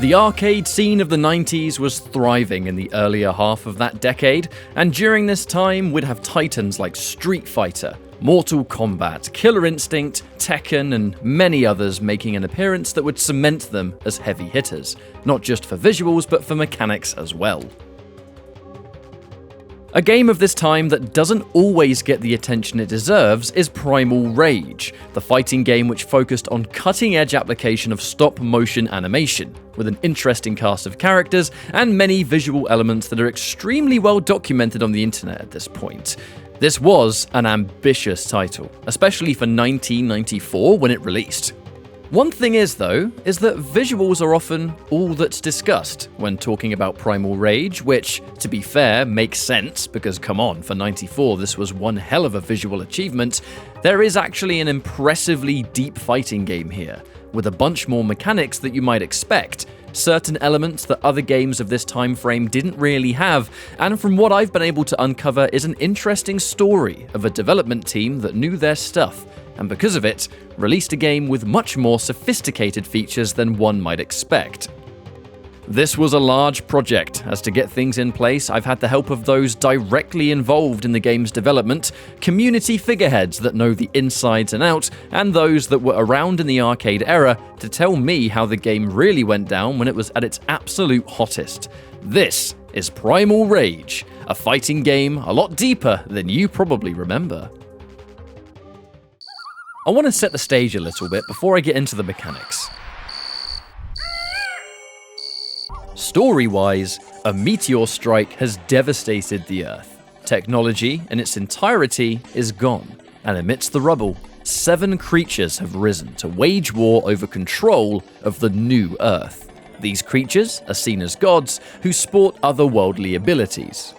The arcade scene of the 90s was thriving in the earlier half of that decade, and during this time we'd have titans like Street Fighter, Mortal Kombat, Killer Instinct, Tekken, and many others making an appearance that would cement them as heavy hitters, not just for visuals but for mechanics as well. A game of this time that doesn't always get the attention it deserves is Primal Rage, the fighting game which focused on cutting-edge application of stop-motion animation, with an interesting cast of characters and many visual elements that are extremely well documented on the internet at this point. This was an ambitious title, especially for 1994 when it released. One thing is that visuals are often all that's discussed when talking about Primal Rage, which, to be fair, makes sense, because come on, for 94 this was one hell of a visual achievement. There is actually an impressively deep fighting game here, with a bunch more mechanics that you might expect, certain elements that other games of this time frame didn't really have, and from what I've been able to uncover is an interesting story of a development team that knew their stuff, and because of it, released a game with much more sophisticated features than one might expect. This was a large project, as to get things in place, I've had the help of those directly involved in the game's development, community figureheads that know the insides and outs, and those that were around in the arcade era to tell me how the game really went down when it was at its absolute hottest. This is Primal Rage, a fighting game a lot deeper than you probably remember. I want to set the stage a little bit before I get into the mechanics. Story-wise, a meteor strike has devastated the Earth. Technology in its entirety is gone, and amidst the rubble, 7 creatures have risen to wage war over control of the new Earth. These creatures are seen as gods who sport otherworldly abilities.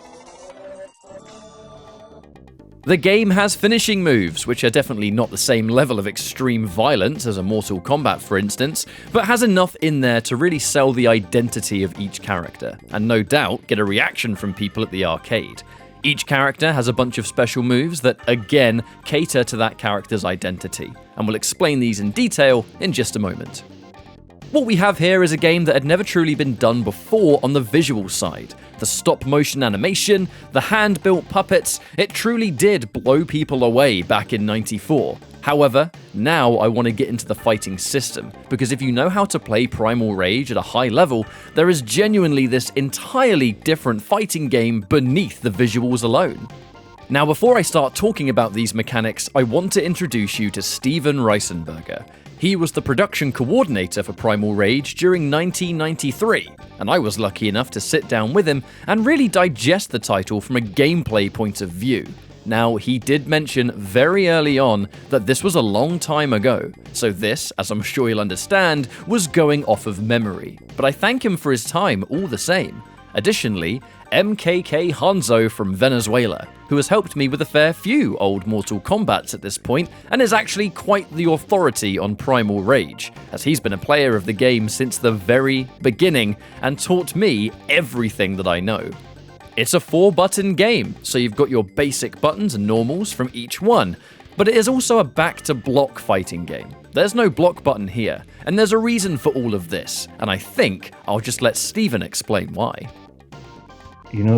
The game has finishing moves, which are definitely not the same level of extreme violence as a Mortal Kombat, for instance, but has enough in there to really sell the identity of each character, and no doubt get a reaction from people at the arcade. Each character has a bunch of special moves that, again, cater to that character's identity, and we'll explain these in detail in just a moment. What we have here is a game that had never truly been done before on the visual side. The stop-motion animation, the hand-built puppets, it truly did blow people away back in 94. However, now I want to get into the fighting system, because if you know how to play Primal Rage at a high level, there is genuinely this entirely different fighting game beneath the visuals alone. Now, before I start talking about these mechanics, I want to introduce you to Steven Riesenberger. He was the production coordinator for Primal Rage during 1993, and I was lucky enough to sit down with him and really digest the title from a gameplay point of view. Now, he did mention very early on that this was a long time ago, so this, as I'm sure you'll understand, was going off of memory, but I thank him for his time all the same. Additionally, MKK Hanzo from Venezuela, who has helped me with a fair few old Mortal Kombats at this point, and is actually quite the authority on Primal Rage, as he's been a player of the game since the very beginning and taught me everything that I know. It's a 4-button game, so you've got your basic buttons and normals from each one, but it is also a back-to-block fighting game. There's no block button here, and there's a reason for all of this, and I think I'll just let Steven explain why.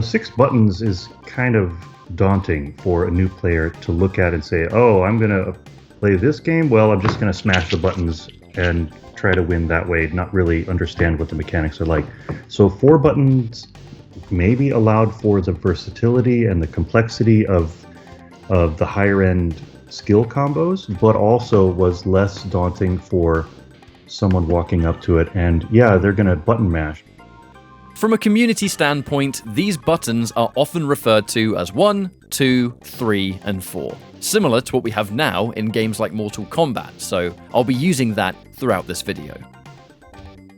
6 buttons is kind of daunting for a new player to look at and say, oh, I'm going to play this game? Well, I'm just going to smash the buttons and try to win that way, not really understand what the mechanics are like. So 4 buttons maybe allowed for the versatility and the complexity of the higher-end skill combos, but also was less daunting for someone walking up to it and, yeah, they're going to button mash. From a community standpoint, these buttons are often referred to as 1, 2, 3, and 4, similar to what we have now in games like Mortal Kombat, so I'll be using that throughout this video.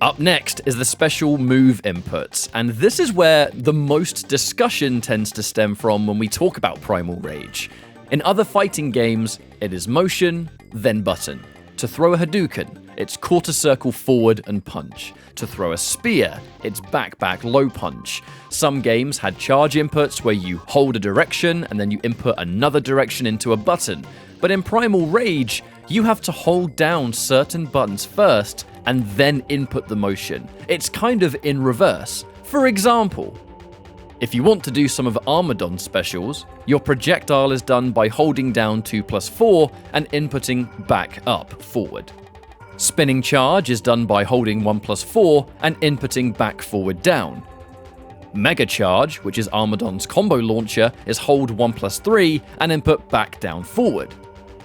Up next is the special move inputs, and this is where the most discussion tends to stem from when we talk about Primal Rage. In other fighting games, it is motion, then button. To throw a Hadouken, it's quarter circle forward and punch. To throw a spear, it's back low punch. Some games had charge inputs where you hold a direction and then you input another direction into a button. But in Primal Rage, you have to hold down certain buttons first and then input the motion. It's kind of in reverse. For example, if you want to do some of Armadon's specials, your projectile is done by holding down 2+4 and inputting back up forward. Spinning charge is done by holding 1+4 and inputting back forward down. Mega Charge, which is Armadon's combo launcher, is hold 1+3 and input back down forward.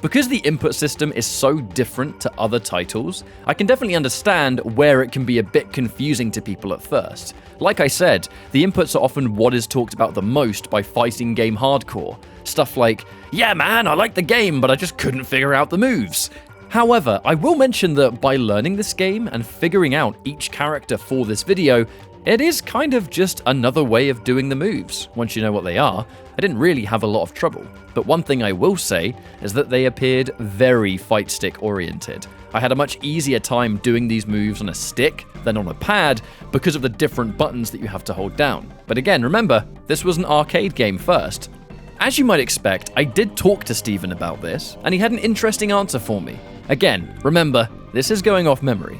Because the input system is so different to other titles, I can definitely understand where it can be a bit confusing to people at first. Like I said, the inputs are often what is talked about the most by fighting game hardcore. Stuff like, yeah man, I like the game, but I just couldn't figure out the moves. However, I will mention that by learning this game and figuring out each character for this video, it is kind of just another way of doing the moves. Once you know what they are, I didn't really have a lot of trouble. But one thing I will say is that they appeared very fight stick oriented. I had a much easier time doing these moves on a stick than on a pad because of the different buttons that you have to hold down. But again, remember, this was an arcade game first. As you might expect, I did talk to Steven about this, and he had an interesting answer for me. Again, remember, this is going off memory.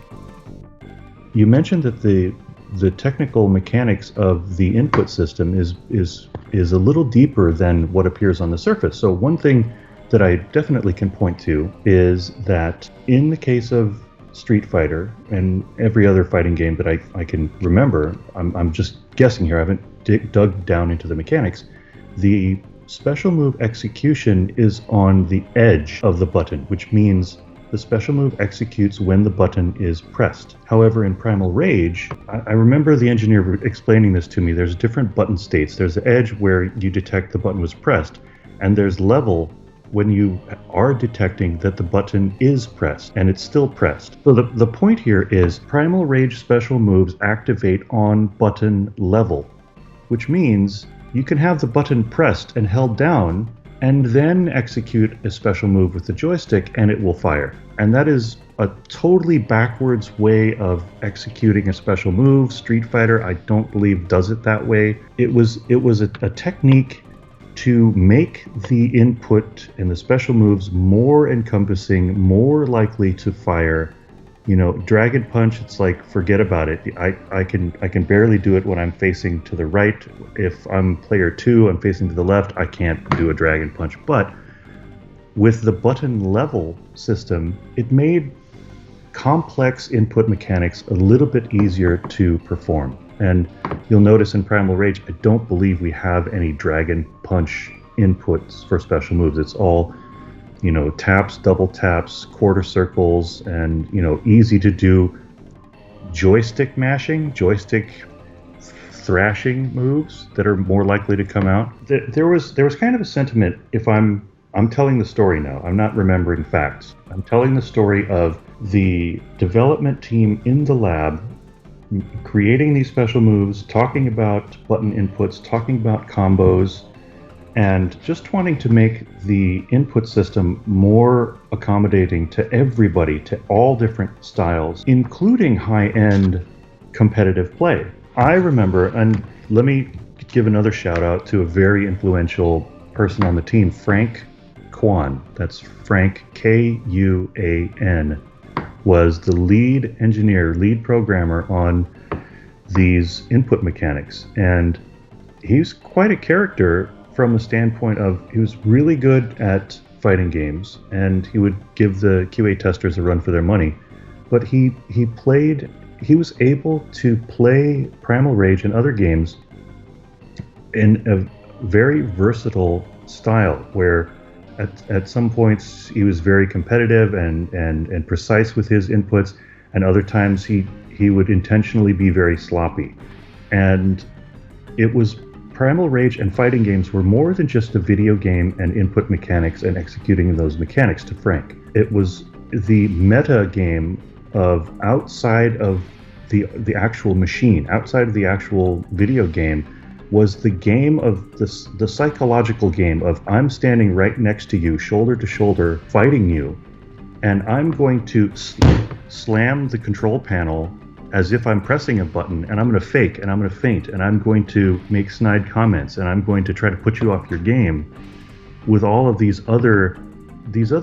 You mentioned that the technical mechanics of the input system is a little deeper than what appears on the surface. So one thing that I definitely can point to is that in the case of Street Fighter and every other fighting game that I can remember, I'm just guessing here, I haven't dug down into the mechanics, the special move execution is on the edge of the button, which means the special move executes when the button is pressed. However, in Primal Rage, I remember the engineer explaining this to me. There's different button states. There's the edge where you detect the button was pressed, and there's level when you are detecting that the button is pressed, and it's still pressed. So the point here is Primal Rage special moves activate on button level, which means you can have the button pressed and held down and then execute a special move with the joystick and it will fire. And that is a totally backwards way of executing a special move. Street Fighter, I don't believe, does it that way. It was a technique to make the input and the special moves more encompassing, more likely to fire. You know, Dragon Punch, it's like, forget about it. I can barely do it when I'm facing to the right. If I'm player 2, I'm facing to the left, I can't do a Dragon Punch. But with the button level system, it made complex input mechanics a little bit easier to perform. And you'll notice in Primal Rage, I don't believe we have any Dragon Punch inputs for special moves. It's all, you know, taps, double taps, quarter circles, and, you know, easy to do joystick mashing, joystick thrashing moves that are more likely to come out. There was kind of a sentiment, if I'm telling the story now, I'm not remembering facts. I'm telling the story of the development team in the lab creating these special moves, talking about button inputs, talking about combos, and just wanting to make the input system more accommodating to everybody, to all different styles, including high-end competitive play. I remember, and let me give another shout out to a very influential person on the team, Frank Kwan. That's Frank, Kuan, was the lead engineer, lead programmer on these input mechanics. And he's quite a character from the standpoint of he was really good at fighting games, and he would give the QA testers a run for their money. But he was able to play Primal Rage and other games in a very versatile style, where at some points he was very competitive and precise with his inputs, and other times he would intentionally be very sloppy. And it was Primal Rage and fighting games were more than just a video game and input mechanics and executing those mechanics to Frank. It was the meta game of outside of the actual machine, outside of the actual video game, was the game of the psychological game of I'm standing right next to you, shoulder to shoulder, fighting you, and I'm going to slam the control panel as if I'm pressing a button, and I'm going to fake, and I'm going to feint, and I'm going to make snide comments, and I'm going to try to put you off your game with all of these other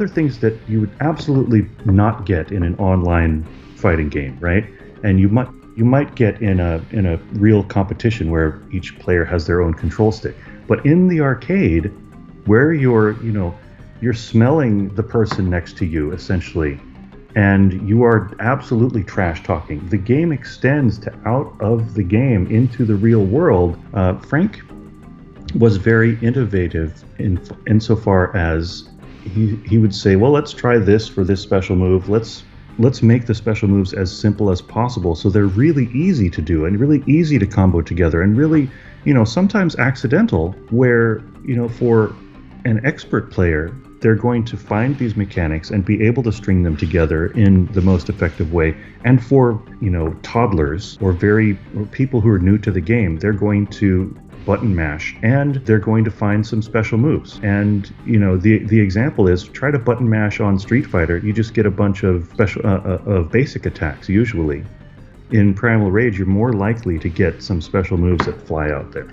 things that you would absolutely not get in an online fighting game, right? And you might get in a real competition where each player has their own control stick. But in the arcade, where you're smelling the person next to you essentially, and you are absolutely trash talking. The game extends to out of the game into the real world. Frank was very innovative insofar as he would say, well, let's try this for this special move. Let's make the special moves as simple as possible, so they're really easy to do and really easy to combo together, and really, sometimes accidental, where, for an expert player, they're going to find these mechanics and be able to string them together in the most effective way. And for, toddlers or people who are new to the game, they're going to button mash and they're going to find some special moves. And, the example is, try to button mash on Street Fighter, you just get a bunch of of basic attacks usually. In Primal Rage, you're more likely to get some special moves that fly out there.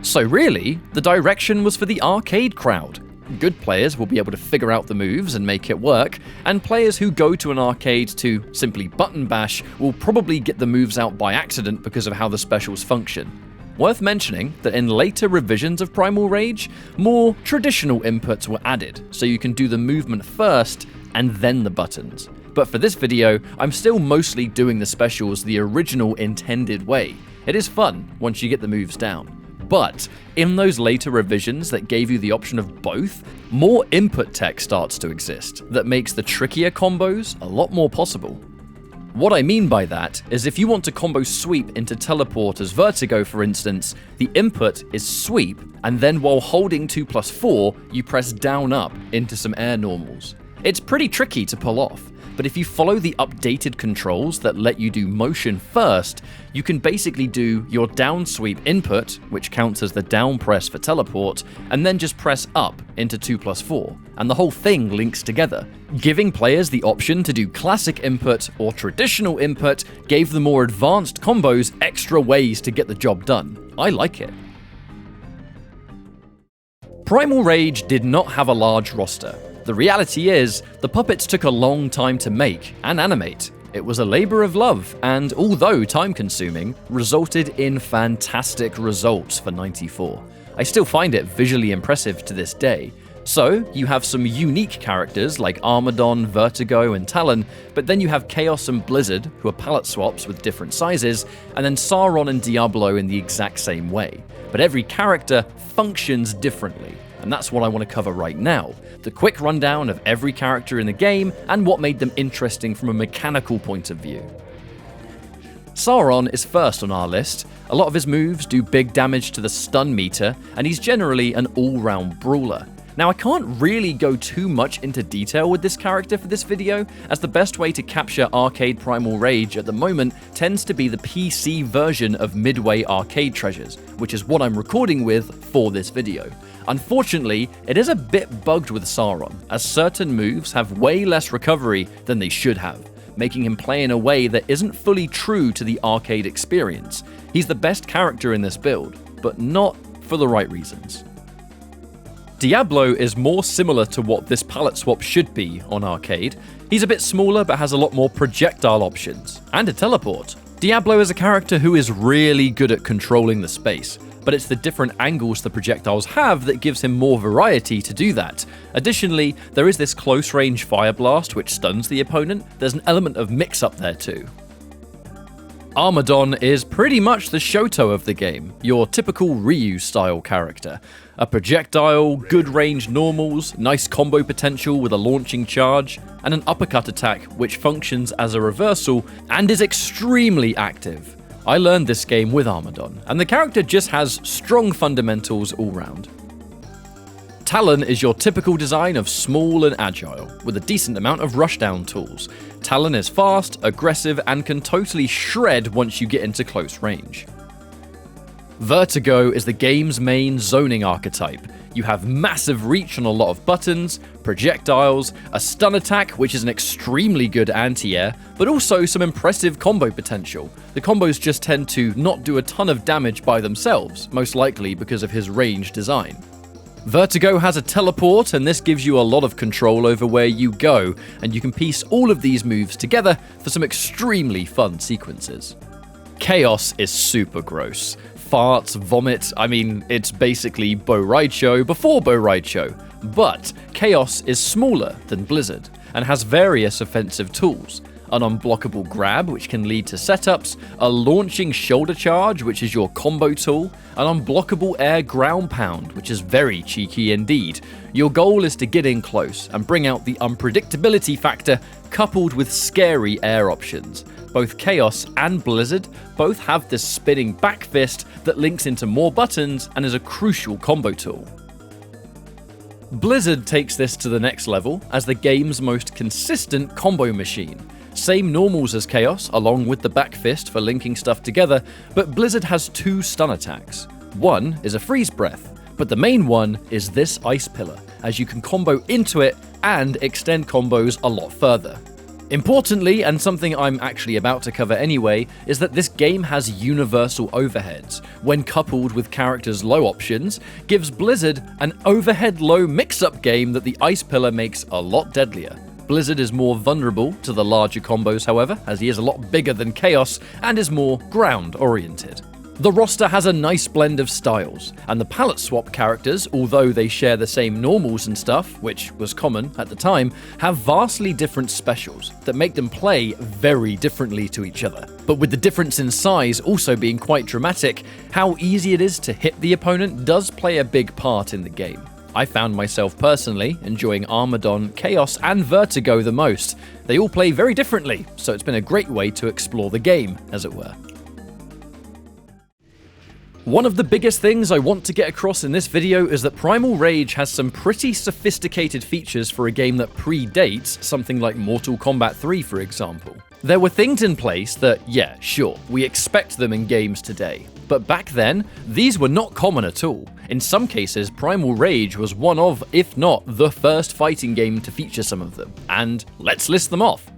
So really, the direction was for the arcade crowd. Good players will be able to figure out the moves and make it work, and players who go to an arcade to simply button bash will probably get the moves out by accident because of how the specials function. Worth mentioning that in later revisions of Primal Rage, more traditional inputs were added, so you can do the movement first and then the buttons. But for this video, I'm still mostly doing the specials the original intended way. It is fun once you get the moves down. But in those later revisions that gave you the option of both, more input tech starts to exist that makes the trickier combos a lot more possible. What I mean by that is, if you want to combo sweep into teleport as Vertigo, for instance, the input is sweep, and then while holding 2+4, you press down up into some air normals. It's pretty tricky to pull off, but if you follow the updated controls that let you do motion first, you can basically do your down sweep input, which counts as the down press for teleport, and then just press up into 2+4, and the whole thing links together. Giving players the option to do classic input or traditional input gave the more advanced combos extra ways to get the job done. I like it. Primal Rage did not have a large roster. The reality is, the puppets took a long time to make and animate. It was a labor of love, and although time-consuming, resulted in fantastic results for '94. I still find it visually impressive to this day. So, you have some unique characters like Armadon, Vertigo, and Talon, but then you have Chaos and Blizzard, who are palette swaps with different sizes, and then Sauron and Diablo in the exact same way. But every character functions differently, and that's what I want to cover right now. The quick rundown of every character in the game and what made them interesting from a mechanical point of view. Sauron is first on our list. A lot of his moves do big damage to the stun meter, and he's generally an all-round brawler. Now, I can't really go too much into detail with this character for this video, as the best way to capture arcade Primal Rage at the moment tends to be the PC version of Midway Arcade Treasures, which is what I'm recording with for this video. Unfortunately, it is a bit bugged with Sauron, as certain moves have way less recovery than they should have, making him play in a way that isn't fully true to the arcade experience. He's the best character in this build, but not for the right reasons. Diablo is more similar to what this palette swap should be on arcade. He's a bit smaller but has a lot more projectile options, and a teleport. Diablo is a character who is really good at controlling the space, but it's the different angles the projectiles have that gives him more variety to do that. Additionally, there is this close range fire blast which stuns the opponent. There's an element of mix-up there too. Armadon is pretty much the Shoto of the game, your typical Ryu-style character. A projectile, good range normals, nice combo potential with a launching charge, and an uppercut attack which functions as a reversal and is extremely active. I learned this game with Armadon, and the character just has strong fundamentals all round. Talon is your typical design of small and agile, with a decent amount of rushdown tools. Talon is fast, aggressive, and can totally shred once you get into close range. Vertigo is the game's main zoning archetype. You have massive reach on a lot of buttons, projectiles, a stun attack which is an extremely good anti-air, but also some impressive combo potential. The combos just tend to not do a ton of damage by themselves, most likely because of his range design. Vertigo has a teleport, and this gives you a lot of control over where you go, and you can piece all of these moves together for some extremely fun sequences. Chaos is super gross. Farts, vomit, I mean, it's basically Bo' Ride Show before Bo' Ride Show. But Chaos is smaller than Blizzard, and has various offensive tools. An unblockable grab, which can lead to setups, a launching shoulder charge, which is your combo tool, an unblockable air ground pound, which is very cheeky indeed. Your goal is to get in close and bring out the unpredictability factor coupled with scary air options. Both Chaos and Blizzard both have this spinning back fist that links into more buttons and is a crucial combo tool. Blizzard takes this to the next level as the game's most consistent combo machine. Same normals as Chaos, along with the back fist for linking stuff together, but Blizzard has 2 stun attacks. One is a freeze breath, but the main one is this ice pillar, as you can combo into it and extend combos a lot further. Importantly, and something I'm actually about to cover anyway, is that this game has universal overheads, when coupled with characters' low options, gives Blizzard an overhead low mix-up game that the ice pillar makes a lot deadlier. Blizzard is more vulnerable to the larger combos, however, as he is a lot bigger than Chaos and is more ground-oriented. The roster has a nice blend of styles, and the palette swap characters, although they share the same normals and stuff, which was common at the time, have vastly different specials that make them play very differently to each other. But with the difference in size also being quite dramatic, how easy it is to hit the opponent does play a big part in the game. I found myself personally enjoying Armadon, Chaos, and Vertigo the most. They all play very differently, so it's been a great way to explore the game, as it were. One of the biggest things I want to get across in this video is that Primal Rage has some pretty sophisticated features for a game that predates something like Mortal Kombat 3, for example. There were things in place that, yeah, sure, we expect them in games today. But back then, these were not common at all. In some cases, Primal Rage was one of, if not the first fighting game to feature some of them. And let's list them off.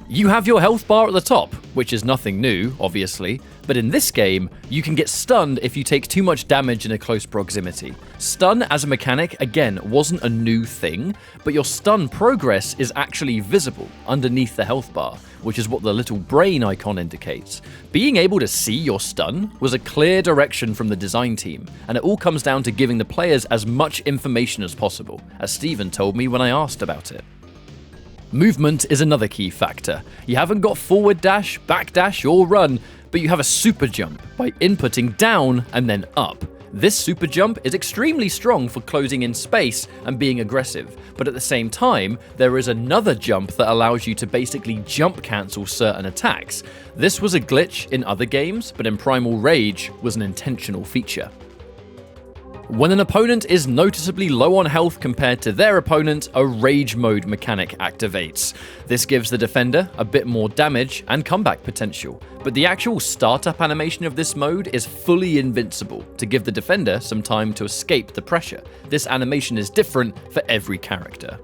You have your health bar at the top, which is nothing new, obviously, but in this game, you can get stunned if you take too much damage in a close proximity. Stun as a mechanic, again, wasn't a new thing, but your stun progress is actually visible underneath the health bar, which is what the little brain icon indicates. Being able to see your stun was a clear direction from the design team, and it all comes down to giving the players as much information as possible, as Steven told me when I asked about it. Movement is another key factor. You haven't got forward dash, back dash, or run, but you have a super jump by inputting down and then up. This super jump is extremely strong for closing in space and being aggressive, but at the same time, there is another jump that allows you to basically jump cancel certain attacks. This was a glitch in other games, but in Primal Rage was an intentional feature. When an opponent is noticeably low on health compared to their opponent, a rage mode mechanic activates. This gives the defender a bit more damage and comeback potential, but the actual startup animation of this mode is fully invincible to give the defender some time to escape the pressure. This animation is different for every character.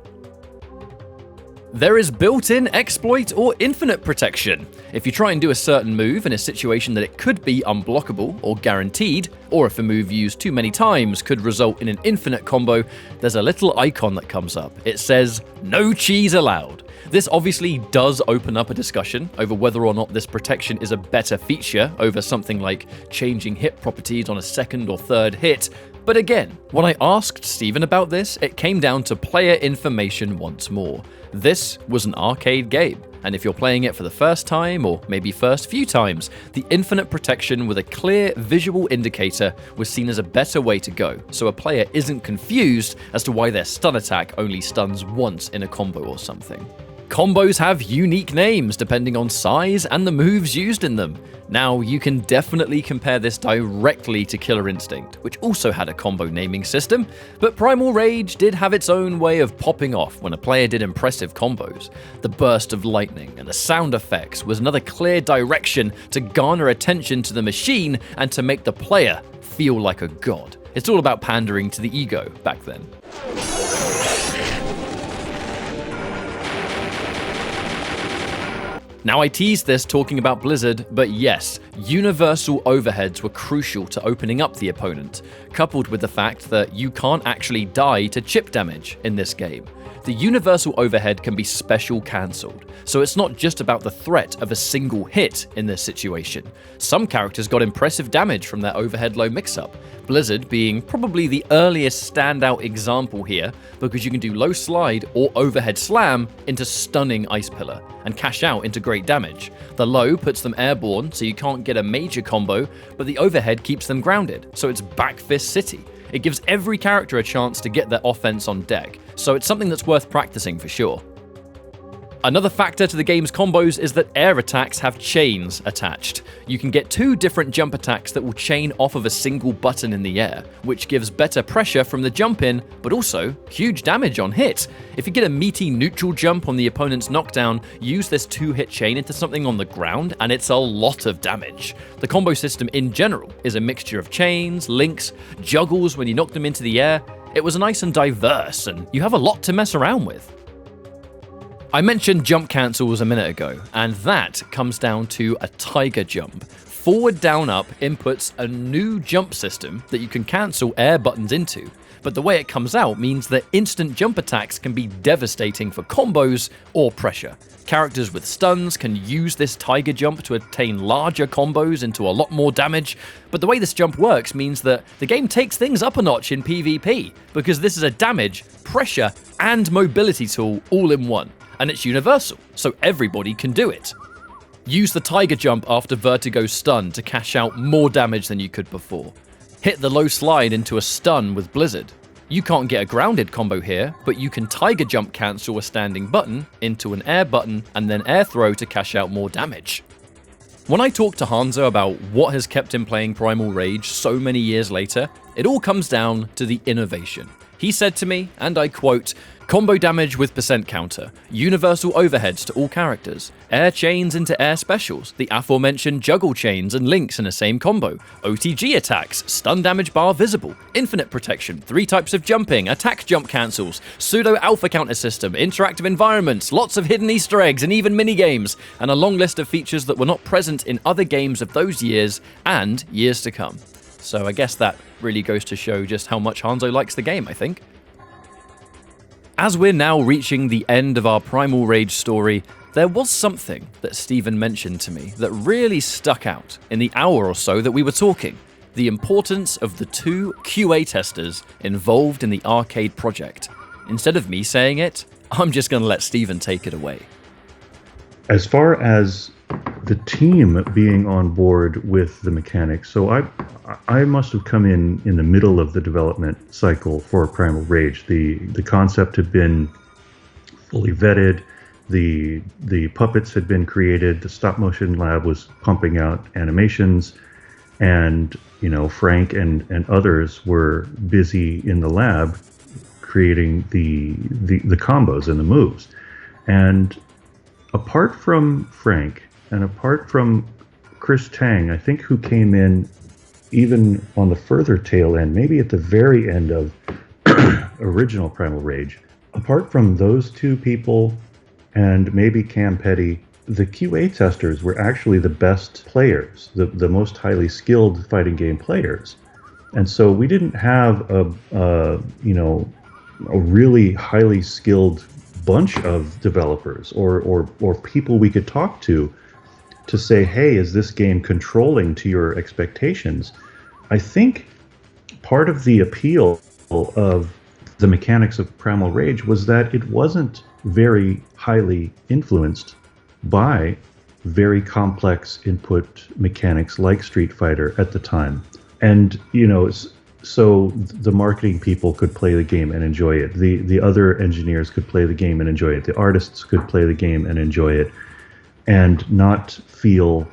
There is built-in exploit or infinite protection. If you try and do a certain move in a situation that it could be unblockable or guaranteed, or if a move used too many times could result in an infinite combo, there's a little icon that comes up. It says, "No cheese allowed." This obviously does open up a discussion over whether or not this protection is a better feature over something like changing hit properties on a second or third hit. But again, when I asked Steven about this, it came down to player information once more. This was an arcade game, and if you're playing it for the first time, or maybe first few times, the infinite protection with a clear visual indicator was seen as a better way to go, so a player isn't confused as to why their stun attack only stuns once in a combo or something. Combos have unique names depending on size and the moves used in them. Now, you can definitely compare this directly to Killer Instinct, which also had a combo naming system, but Primal Rage did have its own way of popping off when a player did impressive combos. The burst of lightning and the sound effects was another clear direction to garner attention to the machine and to make the player feel like a god. It's all about pandering to the ego back then. Now, I teased this talking about Blizzard, but yes, universal overheads were crucial to opening up the opponent, coupled with the fact that you can't actually die to chip damage in this game. The universal overhead can be special cancelled, so it's not just about the threat of a single hit in this situation. Some characters got impressive damage from their overhead low mix-up, Blizzard being probably the earliest standout example here, because you can do low slide or overhead slam into stunning ice pillar, and cash out into great damage. The low puts them airborne, so you can't get a major combo, but the overhead keeps them grounded, so it's back fist city. It gives every character a chance to get their offense on deck, so it's something that's worth practicing for sure. Another factor to the game's combos is that air attacks have chains attached. You can get 2 different jump attacks that will chain off of a single button in the air, which gives better pressure from the jump in, but also huge damage on hit. If you get a meaty neutral jump on the opponent's knockdown, use this 2-hit chain into something on the ground, and it's a lot of damage. The combo system in general is a mixture of chains, links, juggles when you knock them into the air. It was nice and diverse, and you have a lot to mess around with. I mentioned jump cancels a minute ago, and that comes down to a tiger jump. Forward, down, up inputs a new jump system that you can cancel air buttons into, but the way it comes out means that instant jump attacks can be devastating for combos or pressure. Characters with stuns can use this tiger jump to attain larger combos into a lot more damage, but the way this jump works means that the game takes things up a notch in PvP, because this is a damage, pressure, and mobility tool all in one. And it's universal, so everybody can do it. Use the tiger jump after Vertigo's stun to cash out more damage than you could before. Hit the low slide into a stun with Blizzard. You can't get a grounded combo here, but you can tiger jump cancel a standing button into an air button and then air throw to cash out more damage. When I talk to Hanzo about what has kept him playing Primal Rage so many years later, it all comes down to the innovation. He said to me, and I quote, "Combo damage with percent counter, universal overheads to all characters, air chains into air specials, the aforementioned juggle chains and links in a same combo, OTG attacks, stun damage bar visible, infinite protection, 3 types of jumping, attack jump cancels, pseudo alpha counter system, interactive environments, lots of hidden Easter eggs and even minigames, and a long list of features that were not present in other games of those years and years to come." So I guess that really goes to show just how much Hanzo likes the game, I think. As we're now reaching the end of our Primal Rage story, there was something that Steven mentioned to me that really stuck out in the hour or so that we were talking. The importance of the 2 QA testers involved in the arcade project. Instead of me saying it, I'm just going to let Steven take it away. As far as the team being on board with the mechanics, so I must have come in the middle of the development cycle for Primal Rage. The concept had been fully vetted, the puppets had been created, the stop motion lab was pumping out animations, and Frank and others were busy in the lab creating the combos and the moves. And apart from Frank and apart from Chris Tang, I think, who came in even on the further tail end, maybe at the very end of original Primal Rage, apart from those 2 people and maybe Cam Petty, the QA testers were actually the best players, the most highly skilled fighting game players. And so we didn't have a really highly skilled bunch of developers or people we could talk to say, hey, is this game controlling to your expectations? I think part of the appeal of the mechanics of Primal Rage was that it wasn't very highly influenced by very complex input mechanics like Street Fighter at the time. And, so the marketing people could play the game and enjoy it. The other engineers could play the game and enjoy it. The artists could play the game and enjoy it, and not feel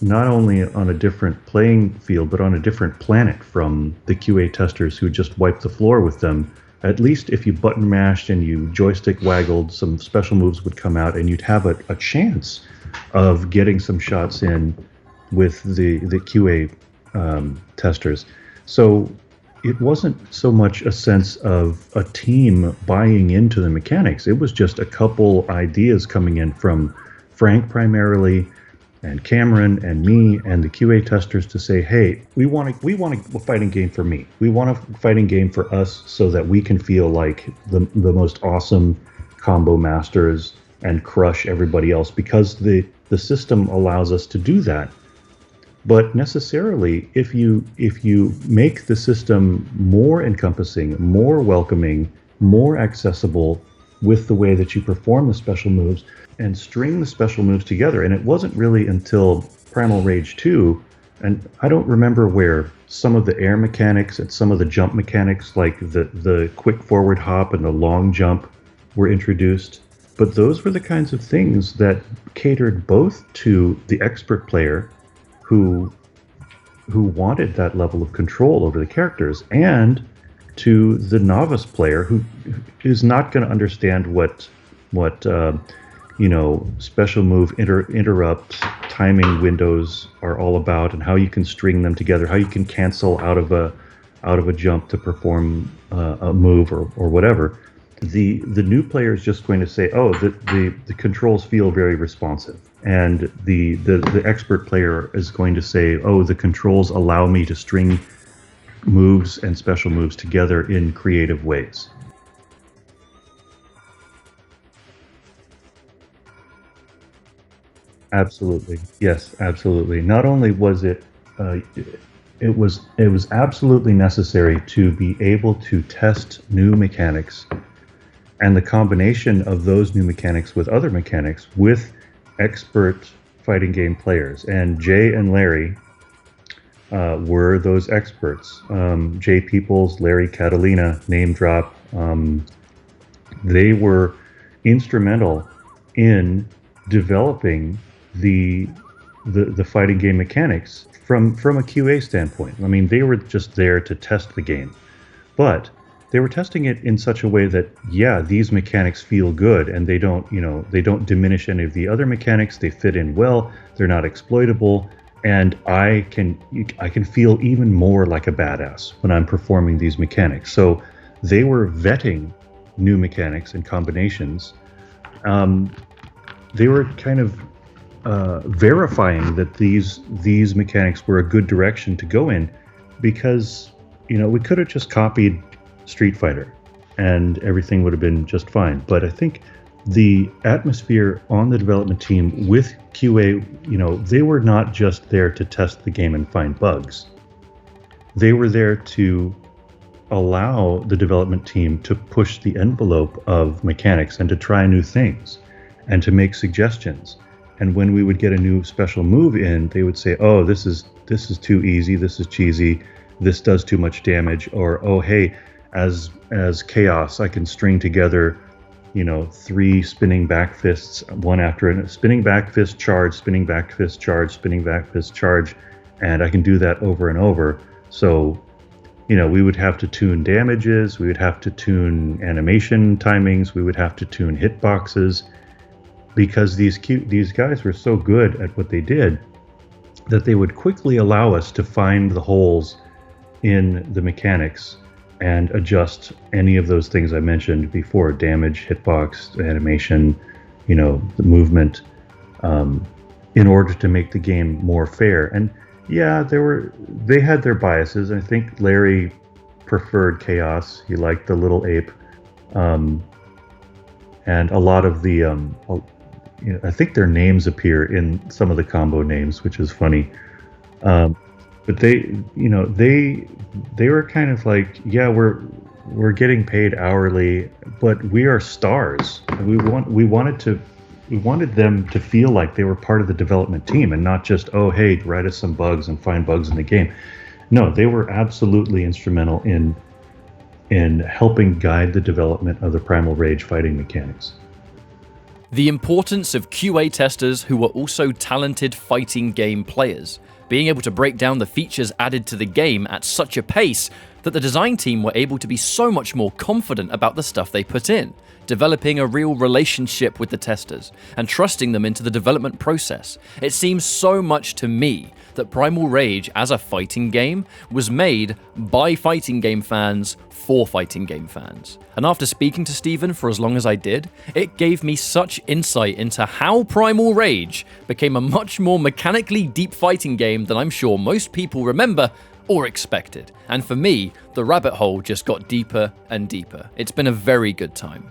not only on a different playing field, but on a different planet from the QA testers who just wiped the floor with them. At least if you button mashed and you joystick waggled, some special moves would come out, and you'd have a chance of getting some shots in with the QA testers. So it wasn't so much a sense of a team buying into the mechanics. It was just a couple ideas coming in from Frank primarily, and Cameron and me and the QA testers to say, hey, we want a fighting game for me. We want a fighting game for us so that we can feel like the most awesome combo masters and crush everybody else, because the system allows us to do that. But necessarily, if you make the system more encompassing, more welcoming, more accessible with the way that you perform the special moves and string the special moves together, and it wasn't really until Primal Rage 2, and I don't remember where some of the air mechanics and some of the jump mechanics, like the quick forward hop and the long jump, were introduced. But those were the kinds of things that catered both to the expert player who wanted that level of control over the characters, and to the novice player who is not going to understand what special move interrupt timing windows are all about, and how you can string them together, how you can cancel out of a jump to perform a move or whatever. The new player is just going to say, oh, the controls feel very responsive. And the expert player is going to say, oh, the controls allow me to string moves and special moves together in creative ways. Absolutely. Yes, absolutely. Not only was it was absolutely necessary to be able to test new mechanics, and the combination of those new mechanics with other mechanics with expert fighting game players. And Jay and Larry were those experts. Jay Peoples, Larry Catalina, name drop. They were instrumental in developing the fighting game mechanics from a QA standpoint. I mean, they were just there to test the game, but they were testing it in such a way that, yeah, these mechanics feel good, and they don't diminish any of the other mechanics. They fit in well. They're not exploitable, and I can feel even more like a badass when I'm performing these mechanics. So they were vetting new mechanics and combinations. They were kind of verifying that these mechanics were a good direction to go in, because we could have just copied Street Fighter and everything would have been just fine. But I think the atmosphere on the development team with QA, they were not just there to test the game and find bugs. They were there to allow the development team to push the envelope of mechanics and to try new things and to make suggestions. And when we would get a new special move in, they would say, oh, this is too easy, this is cheesy, this does too much damage, or, oh, hey, as Chaos, I can string together 3 spinning back fists, one after another, spinning back fist charge, spinning back fist charge, spinning back fist charge, and I can do that over and over. So we would have to tune damages, we would have to tune animation timings, we would have to tune hitboxes, because these guys were so good at what they did that they would quickly allow us to find the holes in the mechanics and adjust any of those things I mentioned before: damage, hitbox, animation, the movement, in order to make the game more fair. And yeah, they had their biases. I think Larry preferred Chaos. He liked the little ape, and a lot of the I think their names appear in some of the combo names, which is funny. But they were kind of like, yeah, we're getting paid hourly, but we are stars. We wanted them to feel like they were part of the development team and not just, oh, hey, write us some bugs and find bugs in the game. No, they were absolutely instrumental in helping guide the development of the Primal Rage fighting mechanics. The importance of QA testers who were also talented fighting game players, being able to break down the features added to the game at such a pace that the design team were able to be so much more confident about the stuff they put in, developing a real relationship with the testers and trusting them into the development process. It seems so much to me that Primal Rage as a fighting game was made by fighting game fans for fighting game fans. And after speaking to Steven for as long as I did, it gave me such insight into how Primal Rage became a much more mechanically deep fighting game than I'm sure most people remember or expected. And for me, the rabbit hole just got deeper and deeper. It's been a very good time.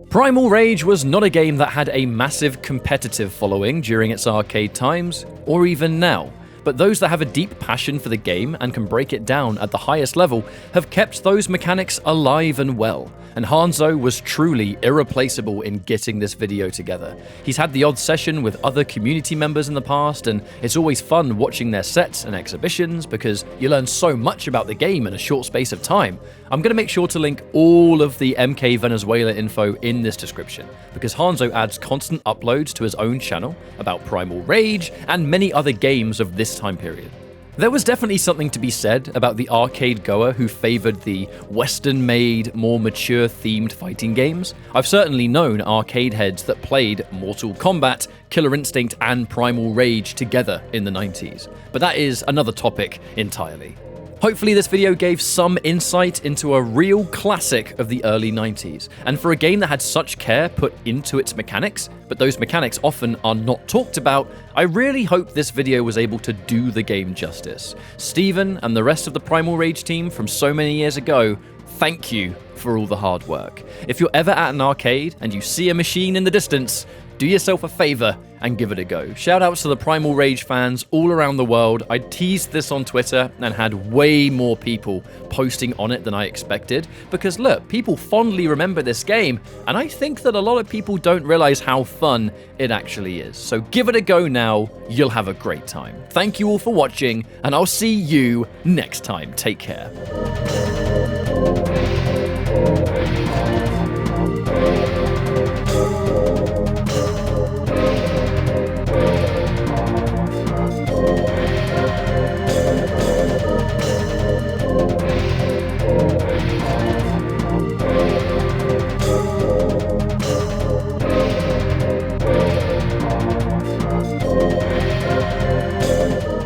Primal Rage was not a game that had a massive competitive following during its arcade times, or even now, but those that have a deep passion for the game and can break it down at the highest level have kept those mechanics alive and well, and Hanzo was truly irreplaceable in getting this video together. He's had the odd session with other community members in the past, and it's always fun watching their sets and exhibitions because you learn so much about the game in a short space of time. I'm going to make sure to link all of the MK Venezuela info in this description, because Hanzo adds constant uploads to his own channel about Primal Rage and many other games of this time period. There was definitely something to be said about the arcade goer who favored the Western-made, more mature-themed fighting games. I've certainly known arcade heads that played Mortal Kombat, Killer Instinct, and Primal Rage together in the 90s, but that is another topic entirely. Hopefully this video gave some insight into a real classic of the early 90s, and for a game that had such care put into its mechanics, but those mechanics often are not talked about, I really hope this video was able to do the game justice. Steven and the rest of the Primal Rage team from so many years ago, thank you for all the hard work. If you're ever at an arcade and you see a machine in the distance, do yourself a favor and give it a go. Shoutouts to the Primal Rage fans all around the world. I teased this on Twitter and had way more people posting on it than I expected, because look, people fondly remember this game, and I think that a lot of people don't realize how fun it actually is. So give it a go now, you'll have a great time. Thank you all for watching, and I'll see you next time. Take care.